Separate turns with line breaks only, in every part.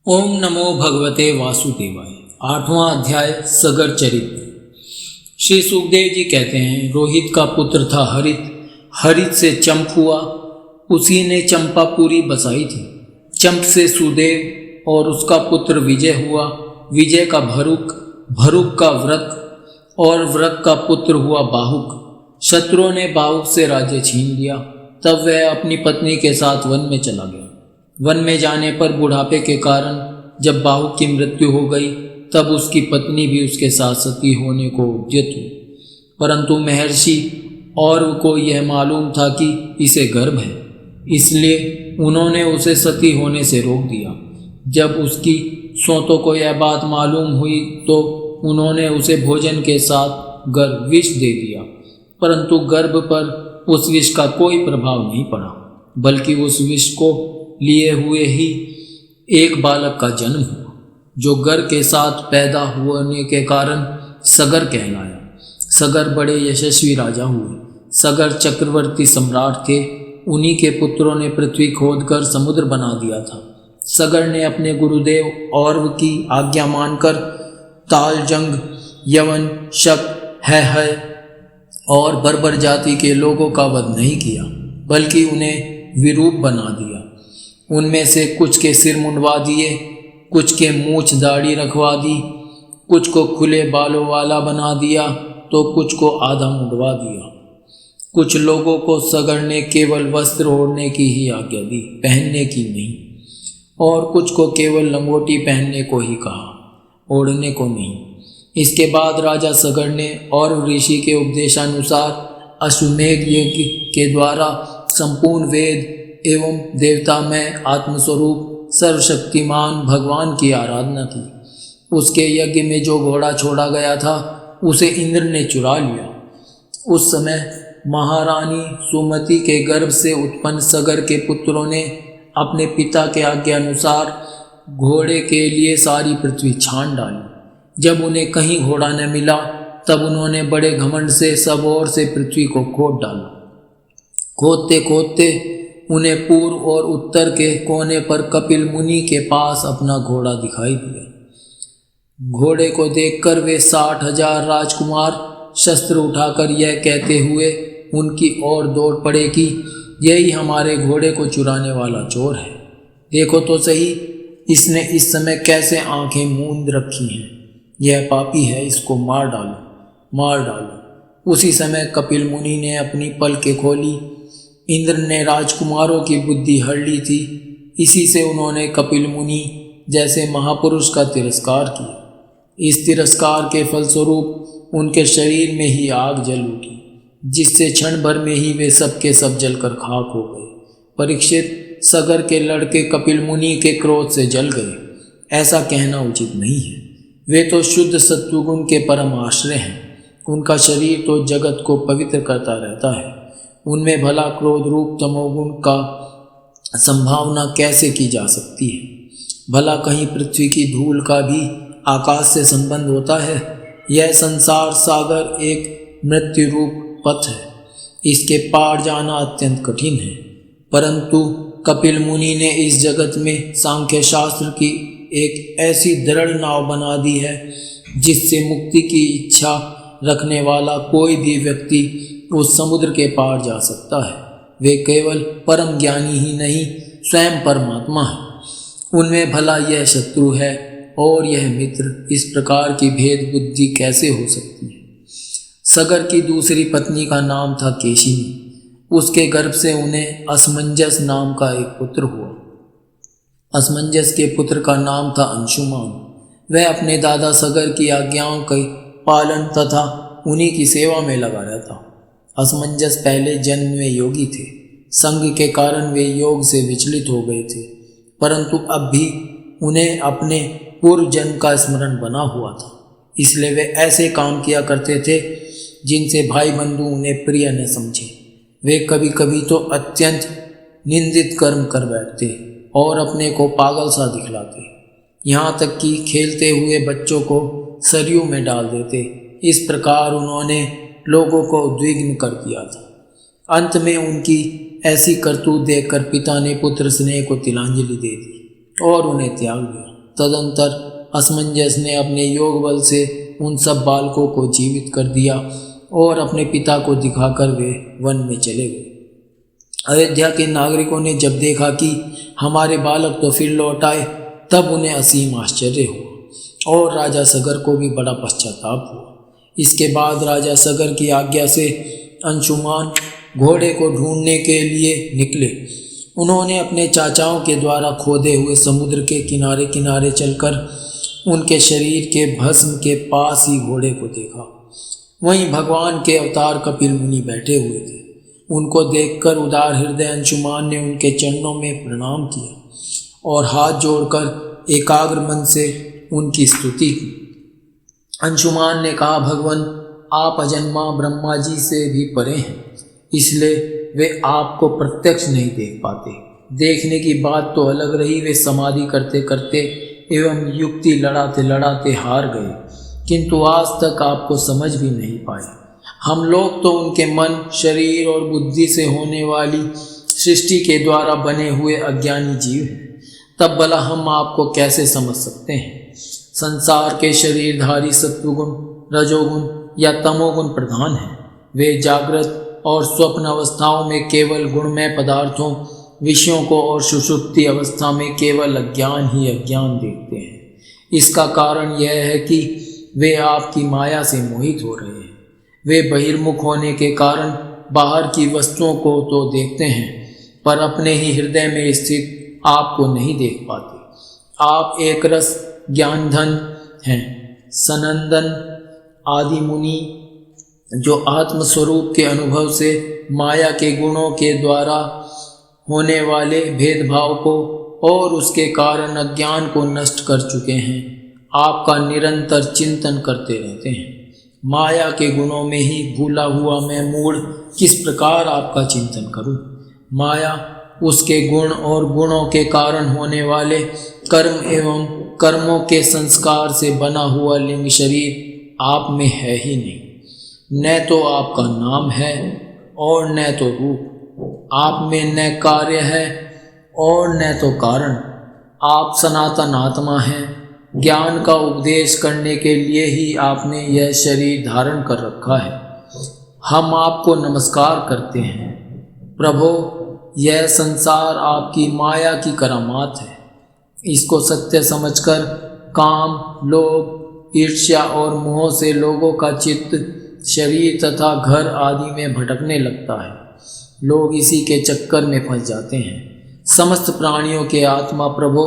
ओम नमो भगवते वासुदेवाय। 8वां अध्याय सगर चरित्र। श्री सुखदेव जी कहते हैं, रोहित का पुत्र था हरित, हरित से चंप हुआ, उसी ने चंपापुरी बसाई थी। चंप से सुदेव और उसका पुत्र विजय हुआ, विजय का भरुक, भरुक का व्रक और व्रक का पुत्र हुआ बाहुक। शत्रुओं ने बाहुक से राज्य छीन लिया। तब वह अपनी पत्नी के साथ वन में चला गया। वन में जाने पर बुढ़ापे के कारण जब बाहुक की मृत्यु हो गई, तब उसकी पत्नी भी उसके साथ सती होने को उद्यत हुई। परंतु महर्षि और को यह मालूम था कि इसे गर्भ है, इसलिए उन्होंने उसे सती होने से रोक दिया। जब उसकी सोतों को यह बात मालूम हुई तो उन्होंने उसे भोजन के साथ गर्भ विष दे दिया। परंतु गर्भ पर उस विष का कोई प्रभाव नहीं पड़ा, बल्कि उस विष को लिए हुए ही एक बालक का जन्म हुआ, जो गर के साथ पैदा होने के कारण सगर कहलाया। सगर बड़े यशस्वी राजा हुए। सगर चक्रवर्ती सम्राट थे। उन्हीं के पुत्रों ने पृथ्वी खोदकर समुद्र बना दिया था। सगर ने अपने गुरुदेव औरव की आज्ञा मानकर ताल, जंग, यवन, शक, है और बर्बर जाति के लोगों का वध नहीं किया, बल्कि उन्हें विरूप बना दिया। उनमें से कुछ के सिर मुंडवा दिए, कुछ के मूछ दाढ़ी रखवा दी, कुछ को खुले बालों वाला बना दिया तो कुछ को आधा मुंडवा दिया। कुछ लोगों को सगर ने केवल वस्त्र ओढ़ने की ही आज्ञा दी, पहनने की नहीं, और कुछ को केवल लंगोटी पहनने को ही कहा, ओढ़ने को नहीं। इसके बाद राजा सगर ने और ऋषि के उपदेशानुसार अश्वमेध यज्ञ के द्वारा संपूर्ण वेद एवं देवतामय आत्मस्वरूप सर्वशक्तिमान भगवान की आराधना की। उसके यज्ञ में जो घोड़ा छोड़ा गया था उसे इंद्र ने चुरा लिया। उस समय महारानी सुमति के गर्भ से उत्पन्न सगर के पुत्रों ने अपने पिता के आज्ञानुसार घोड़े के लिए सारी पृथ्वी छान डाली। जब उन्हें कहीं घोड़ा न मिला, तब उन्होंने बड़े घमंड से सब ओर से पृथ्वी को खोद डाला। खोदते खोदते उन्हें पूर्व और उत्तर के कोने पर कपिल मुनि के पास अपना घोड़ा दिखाई दिया। घोड़े को देखकर वे 60,000 राजकुमार शस्त्र उठाकर यह कहते हुए उनकी ओर दौड़ पड़े कि यही हमारे घोड़े को चुराने वाला चोर है। देखो तो सही, इसने इस समय कैसे आंखें मूंद रखी हैं। यह पापी है, इसको मार डालो, मार डालो। उसी समय कपिल मुनि ने अपनी पलकें खोली। इंद्र ने राजकुमारों की बुद्धि हर ली थी। इसी से उन्होंने कपिल मुनि जैसे महापुरुष का तिरस्कार किया। इस तिरस्कार के फलस्वरूप उनके शरीर में ही आग जल उठी, जिससे क्षण भर में ही वे सब के सब जलकर खाक हो गए। परीक्षित, सगर के लड़के कपिल मुनि के क्रोध से जल गए, ऐसा कहना उचित नहीं है। वे तो शुद्ध सत्वगुण के परम आश्रय हैं। उनका शरीर तो जगत को पवित्र करता रहता है। उनमें भला क्रोध रूप तमोगुण का संभावना कैसे की जा सकती है? भला कहीं पृथ्वी की धूल का भी आकाश से संबंध होता है? यह संसार सागर एक मृत्यु रूप पथ है, इसके पार जाना अत्यंत कठिन है। परंतु कपिल मुनि ने इस जगत में सांख्य शास्त्र की एक ऐसी दृढ़ नाव बना दी है, जिससे मुक्ति की इच्छा रखने वाला कोई भी व्यक्ति उस समुद्र के पार जा सकता है। वे केवल परम ज्ञानी ही नहीं, स्वयं परमात्मा है। उनमें भला यह शत्रु है और यह मित्र, इस प्रकार की भेद बुद्धि कैसे हो सकती है? सगर की दूसरी पत्नी का नाम था केशिनी। उसके गर्भ से उन्हें असमंजस नाम का एक पुत्र हुआ। असमंजस के पुत्र का नाम था अंशुमान। वह अपने दादा सगर की आज्ञाओं के पालन तथा उन्हीं की सेवा में लगा रहता। असमंजस पहले जन्म में योगी थे। संग के कारण वे योग से विचलित हो गए थे, परंतु अब भी उन्हें अपने पूर्व जन्म का स्मरण बना हुआ था। इसलिए वे ऐसे काम किया करते थे जिनसे भाई बंधु उन्हें प्रिय न समझे। वे कभी कभी तो अत्यंत निंदित कर्म कर बैठते और अपने को पागल सा दिखलाते। यहाँ तक कि खेलते हुए बच्चों को सरयू में डाल देते। इस प्रकार उन्होंने लोगों को उद्विग्न कर दिया था। अंत में उनकी ऐसी करतूत देखकर पिता ने पुत्र स्नेह को तिलांजलि दे दी और उन्हें त्याग दिया। तदंतर असमंजस ने अपने योग बल से उन सब बालकों को जीवित कर दिया और अपने पिता को दिखाकर वे वन में चले गए। अयोध्या के नागरिकों ने जब देखा कि हमारे बालक तो फिर लौट आए, तब उन्हें असीम आश्चर्य हुआ और राजा सगर को भी बड़ा पश्चाताप हुआ। इसके बाद राजा सगर की आज्ञा से अंशुमान घोड़े को ढूंढने के लिए निकले। उन्होंने अपने चाचाओं के द्वारा खोदे हुए समुद्र के किनारे किनारे चलकर उनके शरीर के भस्म के पास ही घोड़े को देखा। वहीं भगवान के अवतार कपिल मुनि बैठे हुए थे। उनको देखकर उदार हृदय अंशुमान ने उनके चरणों में प्रणाम किया और हाथ जोड़कर एकाग्र मन से उनकी स्तुति की। अंशुमान ने कहा, भगवान, आप अजन्मा ब्रह्मा जी से भी परे हैं, इसलिए वे आपको प्रत्यक्ष नहीं देख पाते। देखने की बात तो अलग रही, वे समाधि करते करते एवं युक्ति लड़ाते लड़ाते हार गए, किंतु आज तक आपको समझ भी नहीं पाए। हम लोग तो उनके मन, शरीर और बुद्धि से होने वाली सृष्टि के द्वारा बने हुए अज्ञानी जीव हैं, तब भला हम आपको कैसे समझ सकते हैं। संसार के शरीरधारी सत्वगुण, रजोगुण या तमोगुण प्रधान हैं। वे जागृत और स्वप्न अवस्थाओं में केवल गुणमय पदार्थों, विषयों को और सुषुप्ति अवस्था में केवल अज्ञान ही अज्ञान देखते हैं। इसका कारण यह है कि वे आपकी माया से मोहित हो रहे हैं। वे बहिर्मुख होने के कारण बाहर की वस्तुओं को तो देखते हैं, पर अपने ही हृदय में स्थित आपको नहीं देख पाते। आप एक रस ज्ञानधन हैं। सनंदन आदि मुनि जो आत्मस्वरूप के अनुभव से माया के गुणों के द्वारा होने वाले भेदभाव को और उसके कारण अज्ञान को नष्ट कर चुके हैं, आपका निरंतर चिंतन करते रहते हैं। माया के गुणों में ही भूला हुआ मैं मूढ़ किस प्रकार आपका चिंतन करूं। माया, उसके गुण और गुणों के कारण होने वाले कर्म एवं कर्मों के संस्कार से बना हुआ लिंग शरीर आप में है ही नहीं। न तो आपका नाम है और न तो रूप। आप में न कार्य है और न तो कारण। आप सनातन आत्मा हैं। ज्ञान का उपदेश करने के लिए ही आपने यह शरीर धारण कर रखा है। हम आपको नमस्कार करते हैं। प्रभो, यह संसार आपकी माया की करामात है। इसको सत्य समझकर काम, लोभ, ईर्ष्या और मोह से लोगों का चित्त शरीर तथा घर आदि में भटकने लगता है। लोग इसी के चक्कर में फंस जाते हैं। समस्त प्राणियों के आत्मा प्रभो,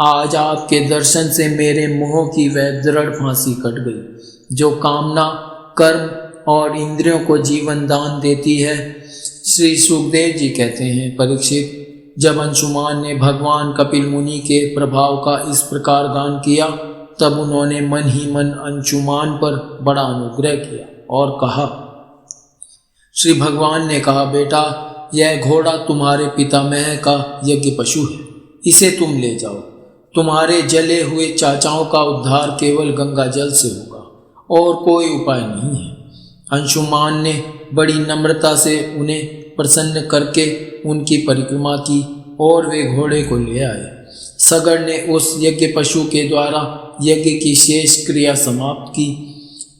आज आपके दर्शन से मेरे मोह की वह दृढ़ फांसी कट गई, जो कामना, कर्म और इंद्रियों को जीवन दान देती है। श्री सुखदेव जी कहते हैं, परीक्षित, जब अंशुमान ने भगवान कपिल मुनि के प्रभाव का इस प्रकार गान किया, तब उन्होंने मन ही मन अंशुमान पर बड़ा अनुग्रह किया और कहा। श्री भगवान ने कहा, बेटा, यह घोड़ा तुम्हारे पितामह का यज्ञ पशु है, इसे तुम ले जाओ। तुम्हारे जले हुए चाचाओं का उद्धार केवल गंगा जल से होगा और कोई उपाय नहीं है। अंशुमान ने बड़ी नम्रता से उन्हें प्रसन्न करके उनकी परिक्रमा की और वे घोड़े को ले आए। सगर ने उस यज्ञ पशु के द्वारा यज्ञ की शेष क्रिया समाप्त की।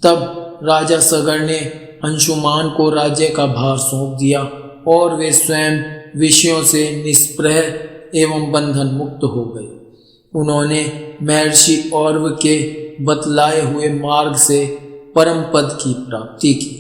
तब राजा सगर ने अंशुमान को राज्य का भार सौंप दिया और वे स्वयं विषयों से निष्प्रह एवं बंधन मुक्त हो गए। उन्होंने महर्षि औरव के बतलाए हुए मार्ग से परम पद की प्राप्ति की।